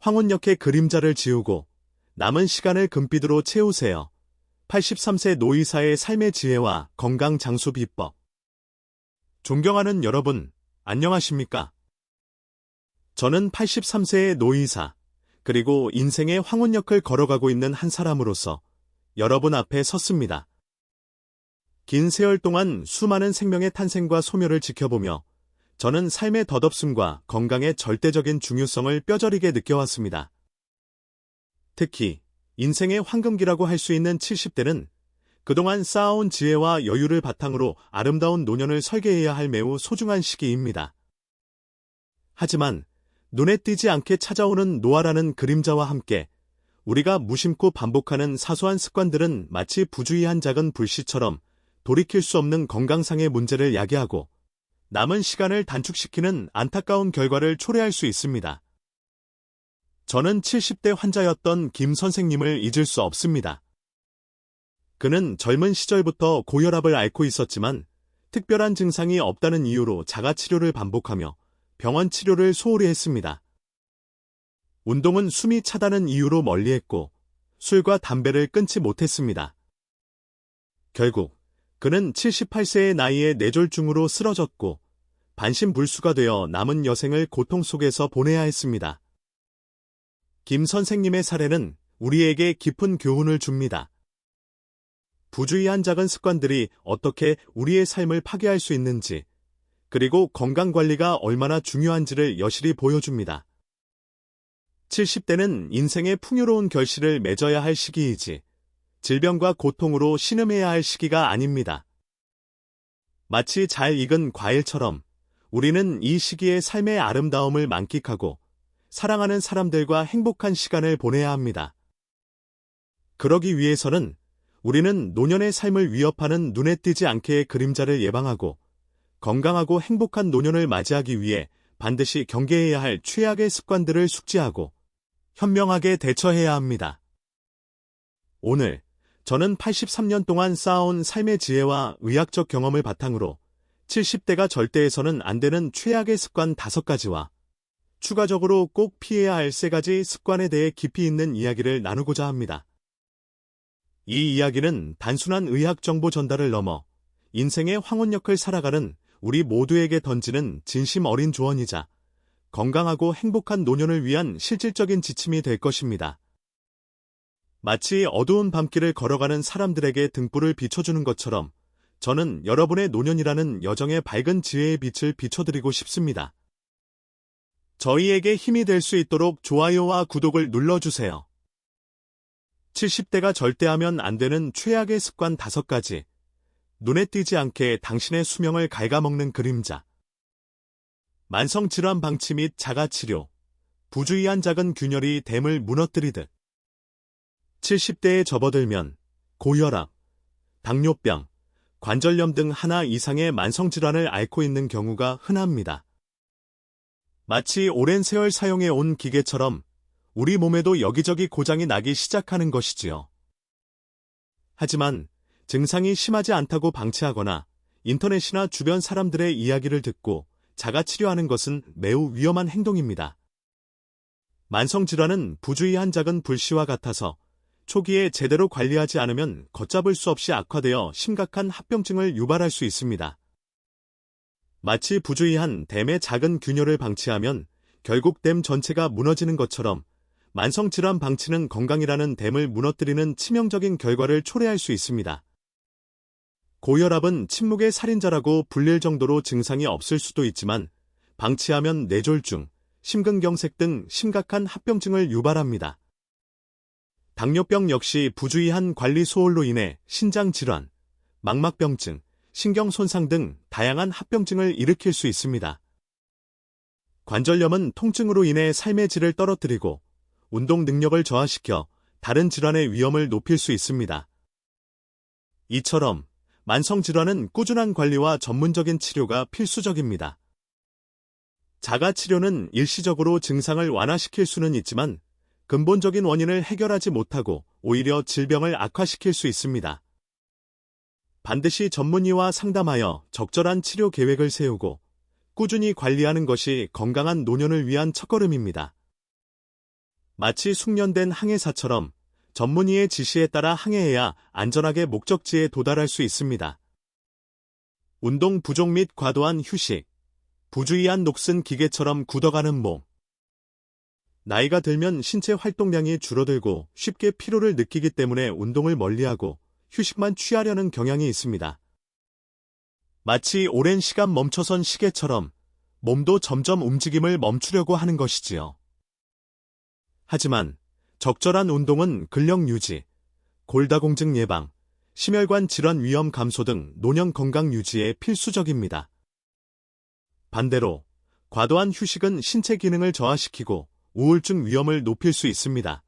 황혼역의 그림자를 지우고 남은 시간을 금빛으로 채우세요. 83세 노이사의 삶의 지혜와 건강 장수 비법. 존경하는 여러분, 안녕하십니까? 저는 83세의 노이사, 그리고 인생의 황혼역을 걸어가고 있는 한 사람으로서 여러분 앞에 섰습니다. 긴 세월 동안 수많은 생명의 탄생과 소멸을 지켜보며 저는 삶의 덧없음과 건강의 절대적인 중요성을 뼈저리게 느껴왔습니다. 특히 인생의 황금기라고 할 수 있는 70대는 그동안 쌓아온 지혜와 여유를 바탕으로 아름다운 노년을 설계해야 할 매우 소중한 시기입니다. 하지만 눈에 띄지 않게 찾아오는 노화라는 그림자와 함께 우리가 무심코 반복하는 사소한 습관들은 마치 부주의한 작은 불씨처럼 돌이킬 수 없는 건강상의 문제를 야기하고 남은 시간을 단축시키는 안타까운 결과를 초래할 수 있습니다. 저는 70대 환자였던 김 선생님을 잊을 수 없습니다. 그는 젊은 시절부터 고혈압을 앓고 있었지만 특별한 증상이 없다는 이유로 자가치료를 반복하며 병원 치료를 소홀히 했습니다. 운동은 숨이 차다는 이유로 멀리했고 술과 담배를 끊지 못했습니다. 결국 그는 78세의 나이에 뇌졸중으로 쓰러졌고 반신불수가 되어 남은 여생을 고통 속에서 보내야 했습니다. 김 선생님의 사례는 우리에게 깊은 교훈을 줍니다. 부주의한 작은 습관들이 어떻게 우리의 삶을 파괴할 수 있는지, 그리고 건강관리가 얼마나 중요한지를 여실히 보여줍니다. 70대는 인생의 풍요로운 결실을 맺어야 할 시기이지 질병과 고통으로 신음해야 할 시기가 아닙니다. 마치 잘 익은 과일처럼 우리는 이 시기에 삶의 아름다움을 만끽하고 사랑하는 사람들과 행복한 시간을 보내야 합니다. 그러기 위해서는 우리는 노년의 삶을 위협하는 눈에 띄지 않게의 그림자를 예방하고 건강하고 행복한 노년을 맞이하기 위해 반드시 경계해야 할 최악의 습관들을 숙지하고 현명하게 대처해야 합니다. 오늘 저는 83년 동안 쌓아온 삶의 지혜와 의학적 경험을 바탕으로 70대가 절대해서는 안 되는 최악의 습관 5가지와 추가적으로 꼭 피해야 할 3가지 습관에 대해 깊이 있는 이야기를 나누고자 합니다. 이 이야기는 단순한 의학 정보 전달을 넘어 인생의 황혼역을 살아가는 우리 모두에게 던지는 진심 어린 조언이자 건강하고 행복한 노년을 위한 실질적인 지침이 될 것입니다. 마치 어두운 밤길을 걸어가는 사람들에게 등불을 비춰주는 것처럼 저는 여러분의 노년이라는 여정의 밝은 지혜의 빛을 비춰드리고 싶습니다. 저희에게 힘이 될 수 있도록 좋아요와 구독을 눌러주세요. 70대가 절대하면 안 되는 최악의 습관 5가지. 눈에 띄지 않게 당신의 수명을 갉아먹는 그림자. 만성질환 방치 및 자가치료. 부주의한 작은 균열이 댐을 무너뜨리듯. 70대에 접어들면 고혈압, 당뇨병, 관절염 등 하나 이상의 만성질환을 앓고 있는 경우가 흔합니다. 마치 오랜 세월 사용해 온 기계처럼 우리 몸에도 여기저기 고장이 나기 시작하는 것이지요. 하지만 증상이 심하지 않다고 방치하거나 인터넷이나 주변 사람들의 이야기를 듣고 자가치료하는 것은 매우 위험한 행동입니다. 만성질환은 부주의한 작은 불씨와 같아서 초기에 제대로 관리하지 않으면 걷잡을 수 없이 악화되어 심각한 합병증을 유발할 수 있습니다. 마치 부주의한 댐의 작은 균열을 방치하면 결국 댐 전체가 무너지는 것처럼 만성질환 방치는 건강이라는 댐을 무너뜨리는 치명적인 결과를 초래할 수 있습니다. 고혈압은 침묵의 살인자라고 불릴 정도로 증상이 없을 수도 있지만 방치하면 뇌졸중, 심근경색 등 심각한 합병증을 유발합니다. 당뇨병 역시 부주의한 관리 소홀로 인해 신장질환, 망막병증, 신경손상 등 다양한 합병증을 일으킬 수 있습니다. 관절염은 통증으로 인해 삶의 질을 떨어뜨리고 운동 능력을 저하시켜 다른 질환의 위험을 높일 수 있습니다. 이처럼 만성질환은 꾸준한 관리와 전문적인 치료가 필수적입니다. 자가치료는 일시적으로 증상을 완화시킬 수는 있지만 근본적인 원인을 해결하지 못하고 오히려 질병을 악화시킬 수 있습니다. 반드시 전문의와 상담하여 적절한 치료 계획을 세우고 꾸준히 관리하는 것이 건강한 노년을 위한 첫걸음입니다. 마치 숙련된 항해사처럼 전문의의 지시에 따라 항해해야 안전하게 목적지에 도달할 수 있습니다. 운동 부족 및 과도한 휴식, 부주의한 녹슨 기계처럼 굳어가는 몸. 나이가 들면 신체 활동량이 줄어들고 쉽게 피로를 느끼기 때문에 운동을 멀리하고 휴식만 취하려는 경향이 있습니다. 마치 오랜 시간 멈춰선 시계처럼 몸도 점점 움직임을 멈추려고 하는 것이지요. 하지만 적절한 운동은 근력 유지, 골다공증 예방, 심혈관 질환 위험 감소 등 노년 건강 유지에 필수적입니다. 반대로 과도한 휴식은 신체 기능을 저하시키고 우울증 위험을 높일 수 있습니다.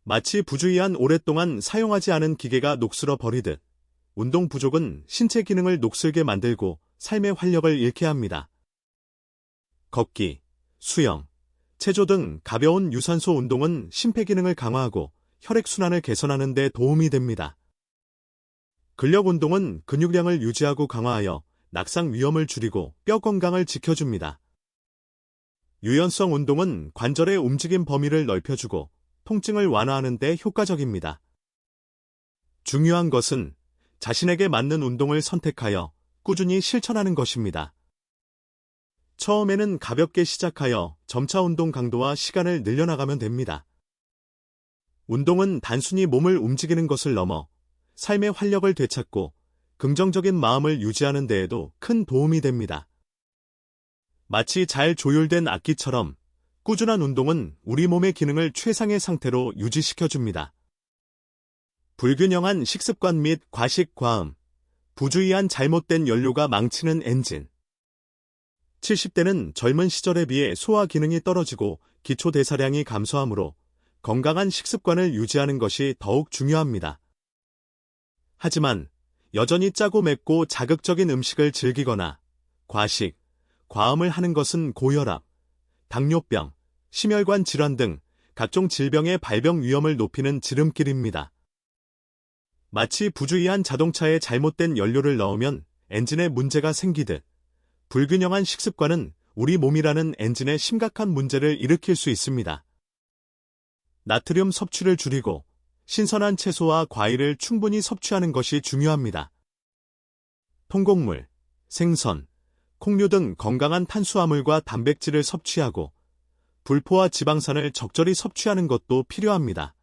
마치 부주의한 오랫동안 사용하지 않은 기계가 녹슬어 버리듯 운동 부족은 신체 기능을 녹슬게 만들고 삶의 활력을 잃게 합니다. 걷기, 수영, 체조 등 가벼운 유산소 운동은 심폐기능을 강화하고 혈액순환을 개선하는 데 도움이 됩니다. 근력 운동은 근육량을 유지하고 강화하여 낙상 위험을 줄이고 뼈 건강을 지켜줍니다. 유연성 운동은 관절의 움직임 범위를 넓혀주고 통증을 완화하는 데 효과적입니다. 중요한 것은 자신에게 맞는 운동을 선택하여 꾸준히 실천하는 것입니다. 처음에는 가볍게 시작하여 점차 운동 강도와 시간을 늘려나가면 됩니다. 운동은 단순히 몸을 움직이는 것을 넘어 삶의 활력을 되찾고 긍정적인 마음을 유지하는 데에도 큰 도움이 됩니다. 마치 잘 조율된 악기처럼 꾸준한 운동은 우리 몸의 기능을 최상의 상태로 유지시켜줍니다. 불균형한 식습관 및 과식, 과음, 부주의한 잘못된 연료가 망치는 엔진. 70대는 젊은 시절에 비해 소화 기능이 떨어지고 기초 대사량이 감소하므로 건강한 식습관을 유지하는 것이 더욱 중요합니다. 하지만 여전히 짜고 맵고 자극적인 음식을 즐기거나 과식, 과음을 하는 것은 고혈압, 당뇨병, 심혈관 질환 등 각종 질병의 발병 위험을 높이는 지름길입니다. 마치 부주의한 자동차에 잘못된 연료를 넣으면 엔진에 문제가 생기듯 불균형한 식습관은 우리 몸이라는 엔진에 심각한 문제를 일으킬 수 있습니다. 나트륨 섭취를 줄이고 신선한 채소와 과일을 충분히 섭취하는 것이 중요합니다. 통곡물, 생선, 콩류 등 건강한 탄수화물과 단백질을 섭취하고 불포화 지방산을 적절히 섭취하는 것도 필요합니다.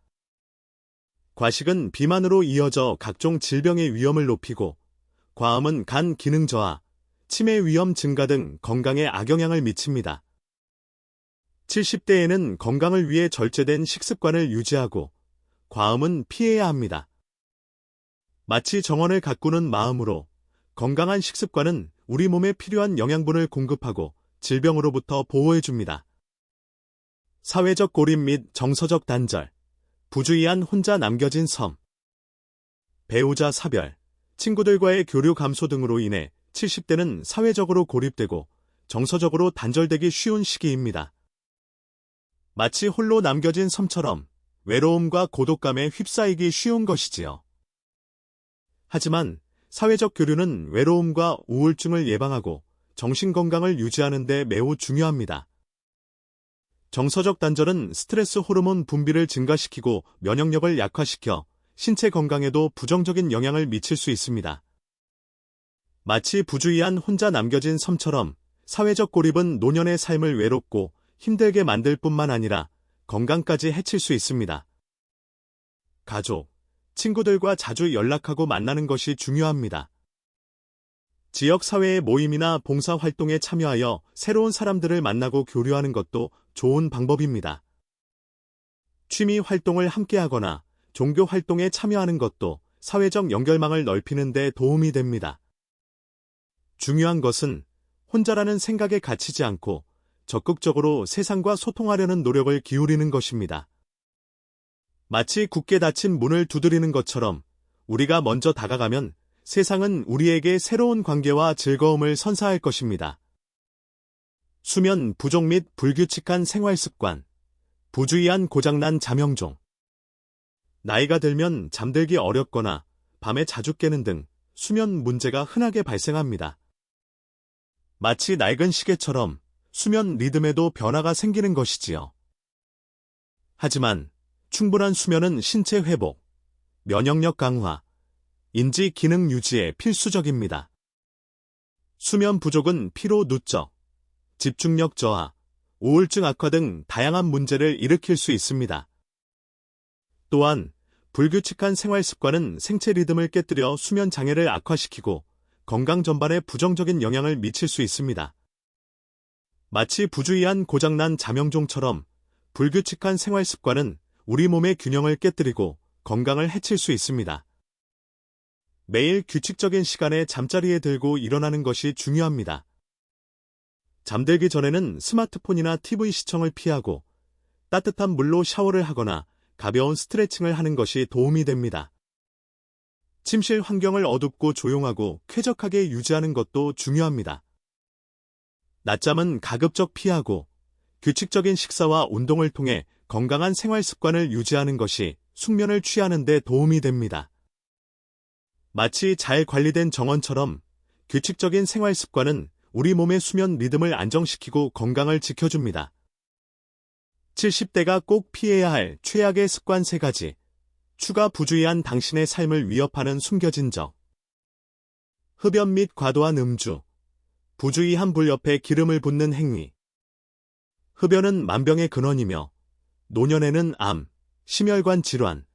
과식은 비만으로 이어져 각종 질병의 위험을 높이고 과음은 간 기능 저하, 치매 위험 증가 등 건강에 악영향을 미칩니다. 70대에는 건강을 위해 절제된 식습관을 유지하고 과음은 피해야 합니다. 마치 정원을 가꾸는 마음으로 건강한 식습관은 우리 몸에 필요한 영양분을 공급하고 질병으로부터 보호해줍니다. 사회적 고립 및 정서적 단절, 부주의한 혼자 남겨진 섬, 배우자 사별, 친구들과의 교류 감소 등으로 인해 70대는 사회적으로 고립되고 정서적으로 단절되기 쉬운 시기입니다. 마치 홀로 남겨진 섬처럼 외로움과 고독감에 휩싸이기 쉬운 것이지요. 하지만 사회적 교류는 외로움과 우울증을 예방하고 정신건강을 유지하는 데 매우 중요합니다. 정서적 단절은 스트레스 호르몬 분비를 증가시키고 면역력을 약화시켜 신체 건강에도 부정적인 영향을 미칠 수 있습니다. 마치 부주의한 혼자 남겨진 섬처럼 사회적 고립은 노년의 삶을 외롭고 힘들게 만들 뿐만 아니라 건강까지 해칠 수 있습니다. 가족, 친구들과 자주 연락하고 만나는 것이 중요합니다. 지역사회의 모임이나 봉사활동에 참여하여 새로운 사람들을 만나고 교류하는 것도 좋은 방법입니다. 취미 활동을 함께하거나 종교 활동에 참여하는 것도 사회적 연결망을 넓히는 데 도움이 됩니다. 중요한 것은 혼자라는 생각에 갇히지 않고 적극적으로 세상과 소통하려는 노력을 기울이는 것입니다. 마치 굳게 닫힌 문을 두드리는 것처럼 우리가 먼저 다가가면 세상은 우리에게 새로운 관계와 즐거움을 선사할 것입니다. 수면 부족 및 불규칙한 생활 습관, 부주의한 고장난 잠형종. 나이가 들면 잠들기 어렵거나 밤에 자주 깨는 등 수면 문제가 흔하게 발생합니다. 마치 낡은 시계처럼 수면 리듬에도 변화가 생기는 것이지요. 하지만 충분한 수면은 신체 회복, 면역력 강화, 인지 기능 유지에 필수적입니다. 수면 부족은 피로 누적, 집중력 저하, 우울증 악화 등 다양한 문제를 일으킬 수 있습니다. 또한 불규칙한 생활 습관은 생체 리듬을 깨뜨려 수면 장애를 악화시키고 건강 전반에 부정적인 영향을 미칠 수 있습니다. 마치 부주의한 고장난 자명종처럼 불규칙한 생활 습관은 우리 몸의 균형을 깨뜨리고 건강을 해칠 수 있습니다. 매일 규칙적인 시간에 잠자리에 들고 일어나는 것이 중요합니다. 잠들기 전에는 스마트폰이나 TV 시청을 피하고 따뜻한 물로 샤워를 하거나 가벼운 스트레칭을 하는 것이 도움이 됩니다. 침실 환경을 어둡고 조용하고 쾌적하게 유지하는 것도 중요합니다. 낮잠은 가급적 피하고 규칙적인 식사와 운동을 통해 건강한 생활 습관을 유지하는 것이 숙면을 취하는 데 도움이 됩니다. 마치 잘 관리된 정원처럼 규칙적인 생활 습관은 우리 몸의 수면 리듬을 안정시키고 건강을 지켜줍니다. 70대가 꼭 피해야 할 최악의 습관 3가지. 추가 부주의한 당신의 삶을 위협하는 숨겨진 적. 흡연 및 과도한 음주. 부주의한 불 옆에 기름을 붓는 행위. 흡연은 만병의 근원이며 노년에는 암, 심혈관 질환,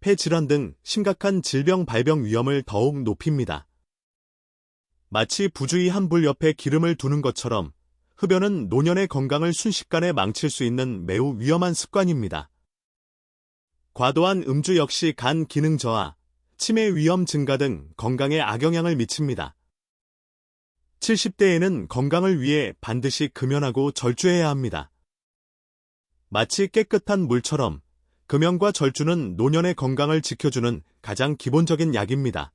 폐 질환 등 심각한 질병 발병 위험을 더욱 높입니다. 마치 부주의한 불 옆에 기름을 두는 것처럼 흡연은 노년의 건강을 순식간에 망칠 수 있는 매우 위험한 습관입니다. 과도한 음주 역시 간 기능 저하, 치매 위험 증가 등 건강에 악영향을 미칩니다. 70대에는 건강을 위해 반드시 금연하고 절주해야 합니다. 마치 깨끗한 물처럼 금연과 절주는 노년의 건강을 지켜주는 가장 기본적인 약입니다.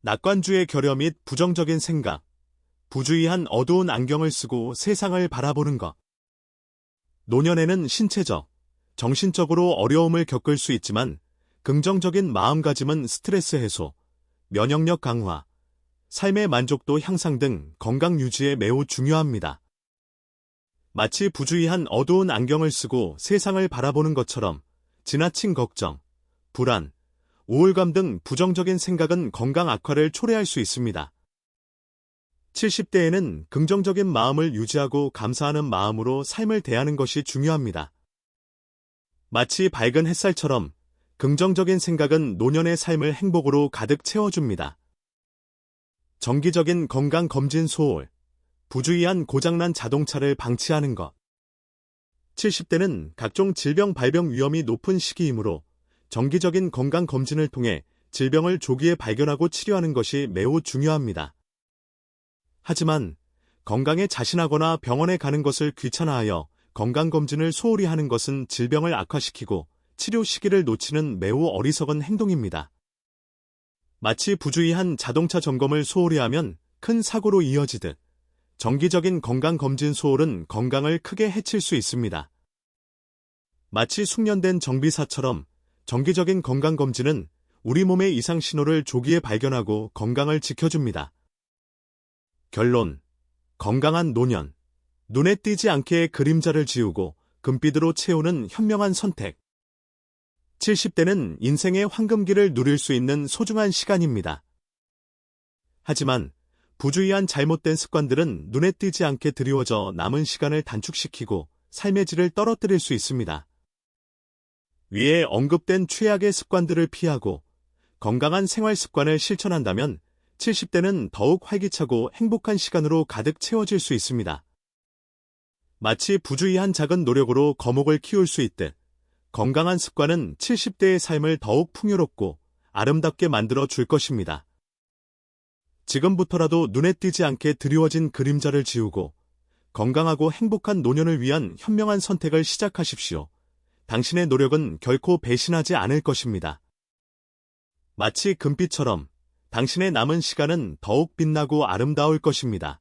낙관주의 결여 및 부정적인 생각, 부주의한 어두운 안경을 쓰고 세상을 바라보는 것. 노년에는 신체적, 정신적으로 어려움을 겪을 수 있지만 긍정적인 마음가짐은 스트레스 해소, 면역력 강화, 삶의 만족도 향상 등 건강 유지에 매우 중요합니다. 마치 부주의한 어두운 안경을 쓰고 세상을 바라보는 것처럼 지나친 걱정, 불안, 우울감 등 부정적인 생각은 건강 악화를 초래할 수 있습니다. 70대에는 긍정적인 마음을 유지하고 감사하는 마음으로 삶을 대하는 것이 중요합니다. 마치 밝은 햇살처럼 긍정적인 생각은 노년의 삶을 행복으로 가득 채워줍니다. 정기적인 건강검진 소홀, 부주의한 고장난 자동차를 방치하는 것. 70대는 각종 질병 발병 위험이 높은 시기이므로 정기적인 건강검진을 통해 질병을 조기에 발견하고 치료하는 것이 매우 중요합니다. 하지만 건강에 자신하거나 병원에 가는 것을 귀찮아하여 건강검진을 소홀히 하는 것은 질병을 악화시키고 치료 시기를 놓치는 매우 어리석은 행동입니다. 마치 부주의한 자동차 점검을 소홀히 하면 큰 사고로 이어지듯 정기적인 건강검진 소홀은 건강을 크게 해칠 수 있습니다. 마치 숙련된 정비사처럼 정기적인 건강검진은 우리 몸의 이상 신호를 조기에 발견하고 건강을 지켜줍니다. 결론, 건강한 노년, 눈에 띄지 않게 그림자를 지우고 금빛으로 채우는 현명한 선택. 70대는 인생의 황금기를 누릴 수 있는 소중한 시간입니다. 하지만 부주의한 잘못된 습관들은 눈에 띄지 않게 드리워져 남은 시간을 단축시키고 삶의 질을 떨어뜨릴 수 있습니다. 위에 언급된 최악의 습관들을 피하고 건강한 생활 습관을 실천한다면 70대는 더욱 활기차고 행복한 시간으로 가득 채워질 수 있습니다. 마치 부주의한 작은 노력으로 거목을 키울 수 있듯 건강한 습관은 70대의 삶을 더욱 풍요롭고 아름답게 만들어 줄 것입니다. 지금부터라도 눈에 띄지 않게 드리워진 그림자를 지우고 건강하고 행복한 노년을 위한 현명한 선택을 시작하십시오. 당신의 노력은 결코 배신하지 않을 것입니다. 마치 금빛처럼 당신의 남은 시간은 더욱 빛나고 아름다울 것입니다.